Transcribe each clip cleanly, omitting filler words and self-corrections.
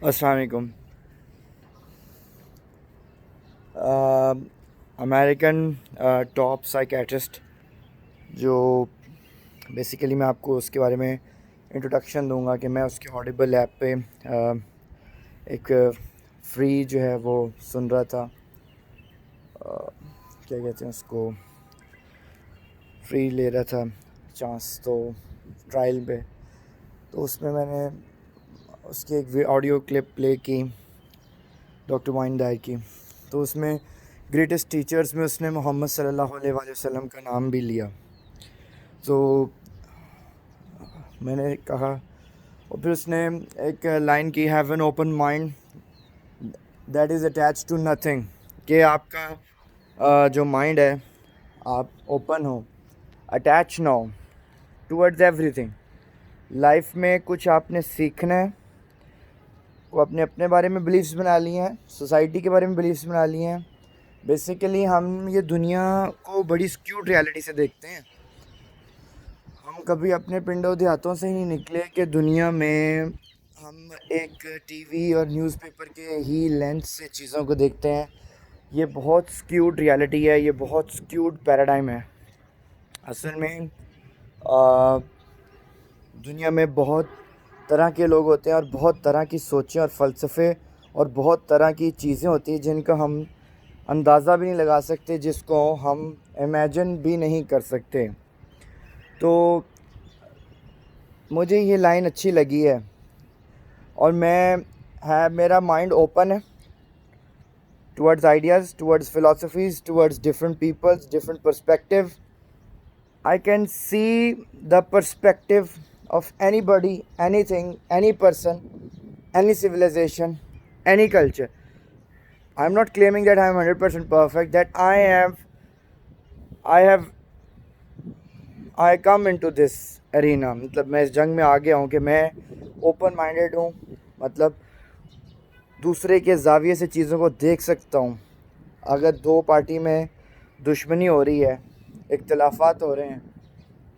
السلام علیکم۔ American top psychiatrist جو بیسیکلی میں آپ کو اس کے بارے میں انٹروڈکشن دوں گا کہ میں اس کے آڈیبل ایپ پہ ایک فری جو ہے وہ سن رہا تھا، کیا کہتے ہیں اس کو، فری لے رہا تھا چانس تو ٹرائل پہ، تو اس میں نے اس کی ایک آڈیو کلپ پلے کی ڈاکٹر معین ڈائر کی، تو اس میں گریٹسٹ ٹیچرز میں اس نے محمد صلی اللہ علیہ وآلہ وسلم کا نام بھی لیا۔ تو میں نے کہا، اور پھر اس نے ایک لائن کی، have an open mind that is attach to nothing, کہ آپ کا جو مائنڈ ہے آپ اوپن ہو، اٹیچ نہ ہو ٹورڈز ایوری تھنگ۔ لائف میں کچھ آپ نے سیکھنا ہے، وہ اپنے بارے میں بلیفس بنا لی ہیں، سوسائٹی کے بارے میں بلیفس بنا لی ہیں۔ بیسیکلی ہم یہ دنیا کو بڑی سکیوڈ ریالٹی سے دیکھتے ہیں، ہم کبھی اپنے پنڈوں دیہاتوں سے ہی نہیں نکلے کہ دنیا میں ہم ایک ٹی وی اور نیوز پیپر کے ہی لینس سے چیزوں کو دیکھتے ہیں۔ یہ بہت سکیوڈ ریالٹی ہے، یہ بہت سکیوڈ پیراڈائم ہے۔ اصل میں دنیا میں بہت طرح کے لوگ ہوتے ہیں اور بہت طرح کی سوچیں اور فلسفے اور بہت طرح کی چیزیں ہوتی ہیں جن کا ہم اندازہ بھی نہیں لگا سکتے، جس کو ہم امیجن بھی نہیں کر سکتے۔ تو مجھے یہ لائن اچھی لگی ہے، اور میرا مائنڈ اوپن ہے towards ideas, towards philosophies, towards different peoples, different perspective. I can see the perspective of anybody, anything, any person, any civilization, any culture. I'm not claiming that I am 100% perfect, that I come into this arena. مطلب میں اس جنگ میں آ گیا ہوں کہ میں open minded ہوں، مطلب دوسرے کے زاویے سے چیزوں کو دیکھ سکتا ہوں۔ اگر دو پارٹی میں دشمنی ہو رہی ہے، اختلافات ہو رہے ہیں،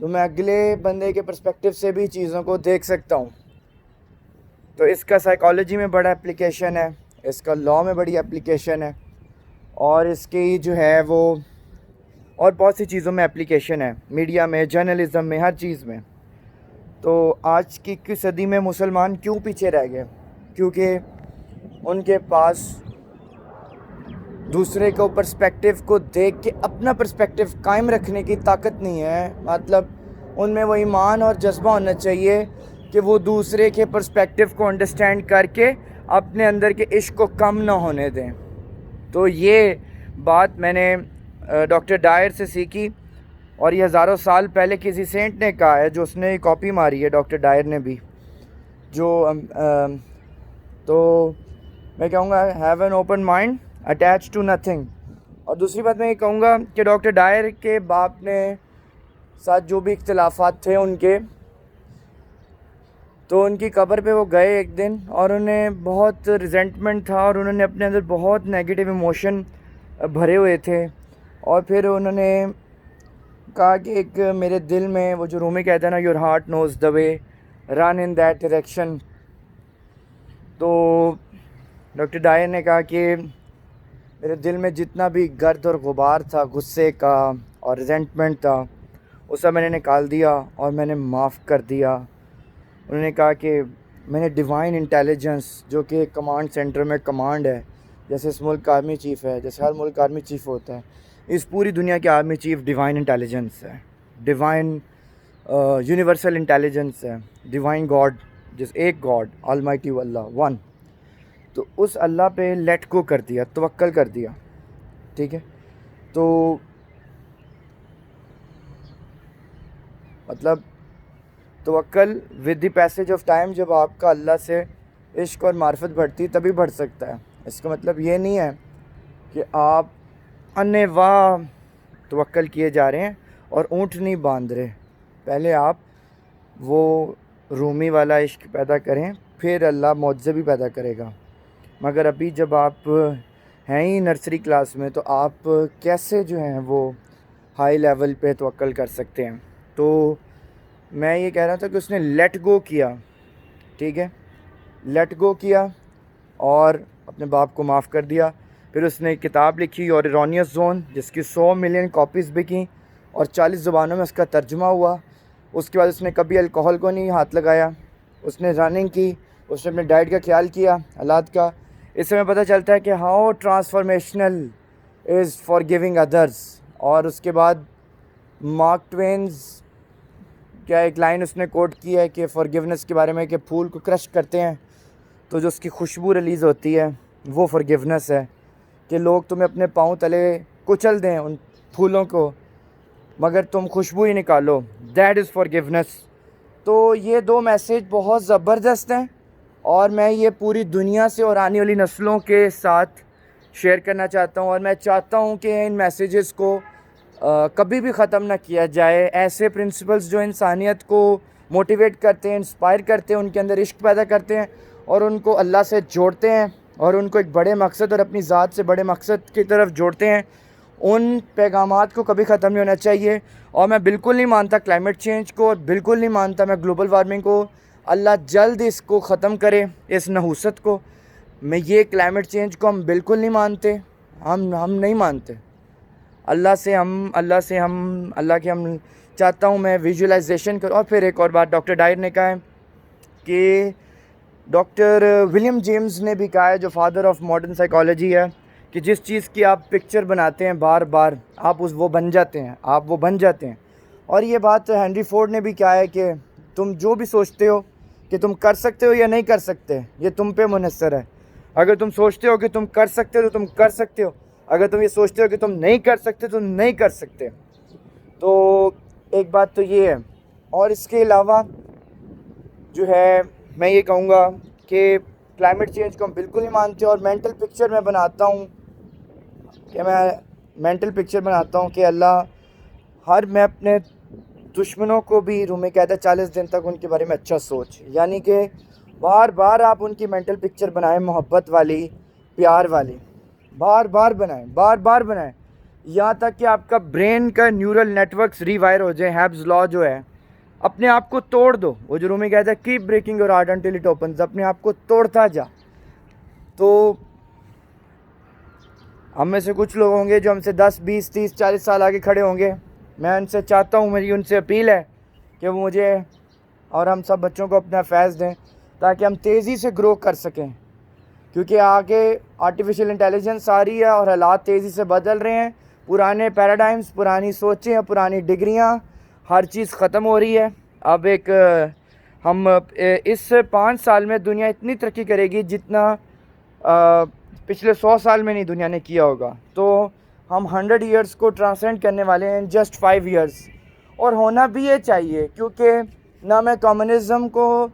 تو میں اگلے بندے کے پرسپیکٹیو سے بھی چیزوں کو دیکھ سکتا ہوں۔ تو اس کا سائیکالوجی میں بڑا اپلیکیشن ہے، اس کا لا میں بڑی اپلیکیشن ہے، اور اس کی جو ہے وہ اور بہت سی چیزوں میں اپلیکیشن ہے، میڈیا میں، جرنلزم میں، ہر چیز میں۔ تو آج کی صدی میں مسلمان کیوں پیچھے رہ گئے؟ کیونکہ ان کے پاس دوسرے کو پرسپیکٹیو کو دیکھ کے اپنا پرسپیکٹیو قائم رکھنے کی طاقت نہیں ہے۔ مطلب ان میں وہ ایمان اور جذبہ ہونا چاہیے کہ وہ دوسرے کے پرسپیکٹیو کو انڈرسٹینڈ کر کے اپنے اندر کے عشق کو کم نہ ہونے دیں۔ تو یہ بات میں نے ڈاکٹر ڈائر سے سیکھی، اور یہ ہزاروں سال پہلے کسی سینٹ نے کہا ہے، جو اس نے کاپی ماری ہے ڈاکٹر ڈائر نے بھی، جو تو میں کہوں گا have an open mind attach to nothing. اور دوسری بات میں یہ کہوں گا کہ ڈاکٹر ڈائر کے باپ نے ساتھ جو بھی اختلافات تھے ان کے، تو ان کی قبر پہ وہ گئے ایک دن، اور انہیں بہت ریزنٹمنٹ تھا، اور انہوں نے اپنے اندر بہت نیگیٹو ایموشن بھرے ہوئے تھے، اور پھر انہوں نے کہا کہ ایک میرے دل میں، وہ جو رومی کہتا ہے نا، your heart knows the way, run in that direction. تو ڈاکٹر ڈائر نے کہا کہ میرے دل میں جتنا بھی گرد اور غبار تھا، غصے کا اور ریزنٹمنٹ تھا، وہ سب میں نے نکال دیا اور میں نے معاف کر دیا۔ انہوں نے کہا کہ میں نے ڈیوائن انٹیلیجنس، جو کہ کمانڈ سینٹر میں کمانڈ ہے، جیسے اس ملک کا آرمی چیف ہے، جیسے ہر ملک کا آرمی چیف ہوتا ہے، اس پوری دنیا کے آرمی چیف ڈیوائن انٹیلیجنس ہے، ڈیوائن یونیورسل انٹیلیجنس ہے، ڈیوائن گاڈ، جس ایک گاڈ آلمائٹی اللہ ون۔ تو اس اللہ پہ لیٹ گو کر دیا، توکل کر دیا، ٹھیک ہے۔ تو مطلب توکل with the passage of time, جب آپ کا اللہ سے عشق اور معرفت بڑھتی تبھی بڑھ سکتا ہے۔ اس کا مطلب یہ نہیں ہے کہ آپ انواع توکل کیے جا رہے ہیں اور اونٹ نہیں باندھ رہے۔ پہلے آپ وہ رومی والا عشق پیدا کریں، پھر اللہ معجزے بھی پیدا کرے گا۔ مگر ابھی جب آپ ہیں ہی نرسری کلاس میں، تو آپ کیسے جو ہیں وہ ہائی لیول پہ توکل کر سکتے ہیں؟ تو میں یہ کہہ رہا تھا کہ اس نے لیٹ گو کیا، ٹھیک ہے، لیٹ گو کیا، اور اپنے باپ کو معاف کر دیا. پھر اس نے ایک کتاب لکھی یور ایرونیس زون، جس کی 100 ملین کاپیز بکیں اور 40 زبانوں میں اس کا ترجمہ ہوا. اس کے بعد اس نے کبھی الکوہل کو نہیں ہاتھ لگایا. اس نے رننگ کی، اس نے اپنے ڈائٹ کا خیال کیا، حالات کا. اس سے ہمیں پتہ چلتا ہے کہ how transformational is for giving others. اور اس کے بعد مارک ٹوینز کیا ایک لائن اس نے کوٹ کی ہے کہ فارگیونیس کے بارے میں، کہ پھول کو کرش کرتے ہیں تو جو اس کی خوشبو ریلیز ہوتی ہے وہ فارگیونیس ہے. کہ لوگ تمہیں اپنے پاؤں تلے کچل دیں ان پھولوں کو، مگر تم خوشبو ہی نکالو، دیٹ از فارگیونیس. تو یہ 2 میسیج بہت زبردست ہیں، اور میں یہ پوری دنیا سے اور آنے والی نسلوں کے ساتھ شیئر کرنا چاہتا ہوں. اور میں چاہتا ہوں کہ ان میسیجز کو کبھی بھی ختم نہ کیا جائے. ایسے پرنسپلز جو انسانیت کو موٹیویٹ کرتے ہیں، انسپائر کرتے ہیں، ان کے اندر عشق پیدا کرتے ہیں اور ان کو اللہ سے جوڑتے ہیں اور ان کو ایک بڑے مقصد اور اپنی ذات سے بڑے مقصد کی طرف جوڑتے ہیں، ان پیغامات کو کبھی ختم نہیں ہونا چاہیے. اور میں بالکل نہیں مانتا کلائمیٹ چینج کو، اور بالکل نہیں مانتا میں گلوبل وارمنگ کو. اللہ جلد اس کو ختم کرے، اس نحوست کو. میں یہ کلائمیٹ چینج کو ہم بالکل نہیں مانتے، ہم نہیں مانتے. اللہ کے ہم چاہتا ہوں میں ویژولائزیشن کروں. اور پھر ایک اور بات ڈاکٹر ڈائر نے کہا ہے کہ ڈاکٹر ولیم جیمز نے بھی کہا ہے، جو فادر آف ماڈرن سائیکالوجی ہے، کہ جس چیز کی آپ پکچر بناتے ہیں بار بار آپ وہ بن جاتے ہیں. اور یہ بات ہینری فورڈ نے بھی کہا ہے کہ تم جو بھی سوچتے ہو کہ تم کر سکتے ہو یا نہیں کر سکتے، یہ تم پہ منحصر ہے. اگر تم سوچتے ہو کہ تم کر سکتے ہو تو تم کر سکتے ہو، اگر تم یہ سوچتے ہو کہ تم نہیں کر سکتے تو نہیں کر سکتے. تو ایک بات تو یہ ہے. اور اس کے علاوہ جو ہے میں یہ کہوں گا کہ کلائمیٹ چینج کو ہم بالکل نہیں مانتے. اور مینٹل پکچر میں بناتا ہوں کہ اللہ میں اپنے دشمنوں کو بھی روم میں کہتا ہے 40 دن تک ان کے بارے میں اچھا سوچ. یعنی کہ بار بار آپ ان کی مینٹل پکچر بنائیں، محبت والی، پیار والی. بار بار بنائیں یہاں تک کہ آپ کا برین کا نیورل نیٹ ورکس ری وائر ہو جائیں. ہیبز لا جو ہے، اپنے آپ کو توڑ دو. وہ جو رومی کہتا ہے keep breaking your heart until it opens, اپنے آپ کو توڑتا جا. تو ہم میں سے کچھ لوگ ہوں گے جو ہم سے 10 20 30 40 سال آگے کھڑے ہوں گے. میں ان سے چاہتا ہوں، میری ان سے اپیل ہے کہ وہ مجھے اور ہم سب بچوں کو اپنا فیض دیں تاکہ ہم تیزی سے گرو کر سکیں. کیونکہ آگے آرٹیفیشل انٹیلیجنس آ رہی ہے اور حالات تیزی سے بدل رہے ہیں. پرانے پیراڈائمز، پرانی سوچیں، پرانی ڈگریاں، ہر چیز ختم ہو رہی ہے. اب ہم اس 5 سال میں دنیا اتنی ترقی کرے گی جتنا پچھلے 100 سال میں نہیں دنیا نے کیا ہوگا. تو ہم 100 ایئرس کو ٹرانسینڈ کرنے والے ہیں جسٹ 5 ایئرس. اور ہونا بھی یہ چاہیے، کیونکہ نہ میں کمیونزم کو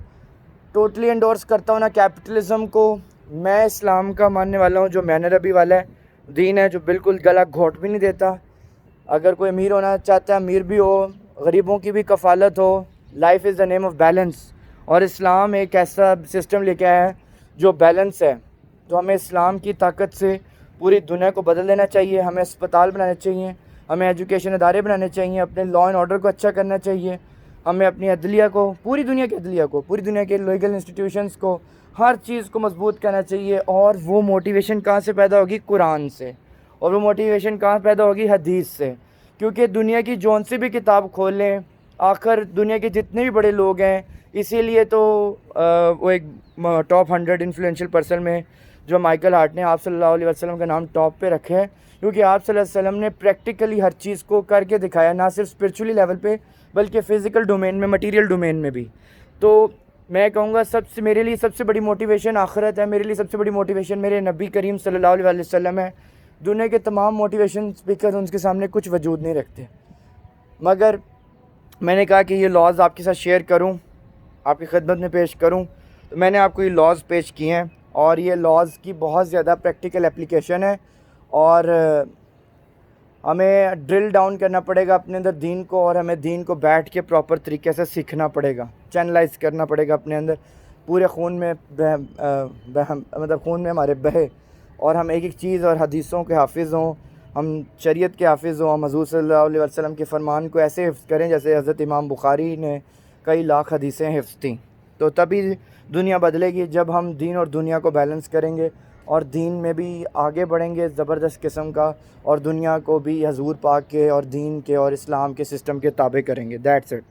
ٹوٹلی انڈورس کرتا ہوں، نہ کیپٹلزم کو. میں اسلام کا ماننے والا ہوں جو مین ربی والا ہے، دین ہے جو بالکل گلا گھونٹ بھی نہیں دیتا. اگر کوئی امیر ہونا چاہتا ہے امیر بھی ہو، غریبوں کی بھی کفالت ہو. Life is the name of balance. اور اسلام ایک ایسا سسٹم لے کے آیا ہے جو بیلنس ہے. تو ہمیں اسلام کی طاقت سے پوری دنیا کو بدل دینا چاہیے. ہمیں اسپتال بنانے چاہیے، ہمیں ایجوکیشن ادارے بنانے چاہیے، اپنے لا اینڈ آرڈر کو اچھا کرنا چاہیے. ہمیں اپنی عدلیہ کو، پوری دنیا کی عدلیہ کو، پوری دنیا کے لیگل انسٹیٹیوشنس کو، ہر چیز کو مضبوط کرنا چاہیے. اور وہ موٹیویشن کہاں سے پیدا ہوگی؟ قرآن سے. اور وہ موٹیویشن کہاں پیدا ہوگی؟ حدیث سے. کیونکہ دنیا کی جون سی بھی کتاب کھول لیں، آخر دنیا کے جتنے بھی بڑے لوگ ہیں، اسی لیے تو وہ ایک ٹاپ 100 انفلوئنشل پرسن میں جو مائیکل ہارٹ نے آپ صلی اللہ علیہ وسلم کا نام ٹاپ پہ رکھا ہے، کیونکہ آپ صلی اللہ علیہ وسلم نے پریکٹیکلی ہر چیز کو کر کے دکھایا، نہ صرف اسپرچولی لیول پہ بلکہ فزیکل ڈومین میں، مٹیریل ڈومین میں بھی. تو میں کہوں گا میرے لیے سب سے بڑی موٹیویشن آخرت ہے. میرے لیے سب سے بڑی موٹیویشن میرے نبی کریم صلی اللہ علیہ وسلم ہے. دنیا کے تمام موٹیویشن اسپیکر ان کے سامنے کچھ وجود نہیں رکھتے. مگر میں نے کہا کہ یہ لاز آپ کے ساتھ شیئر کروں، آپ کی خدمت میں پیش کروں. تو میں نے آپ کو یہ لاز پیش کیے ہیں، اور یہ لاز کی بہت زیادہ پریکٹیکل اپلیکیشن ہے. اور ہمیں ڈرل ڈاؤن کرنا پڑے گا اپنے اندر دین کو، اور ہمیں دین کو بیٹھ کے پراپر طریقے سے سیکھنا پڑے گا، چینلائز کرنا پڑے گا اپنے اندر. پورے خون میں مطلب خون میں ہمارے بہے، اور ہم ایک ایک چیز اور حدیثوں کے حافظ ہوں، ہم شریعت کے حافظ ہوں، ہم حضور صلی اللہ علیہ وسلم کے فرمان کو ایسے حفظ کریں جیسے حضرت امام بخاری نے کئی لاکھ حدیثیں حفظ تھیں. تو تبھی دنیا بدلے گی جب ہم دین اور دنیا کو بیلنس کریں گے اور دین میں بھی آگے بڑھیں گے زبردست قسم کا, اور دنیا کو بھی حضور پاک کے اور دین کے اور اسلام کے سسٹم کے تابع کریں گے. That's it.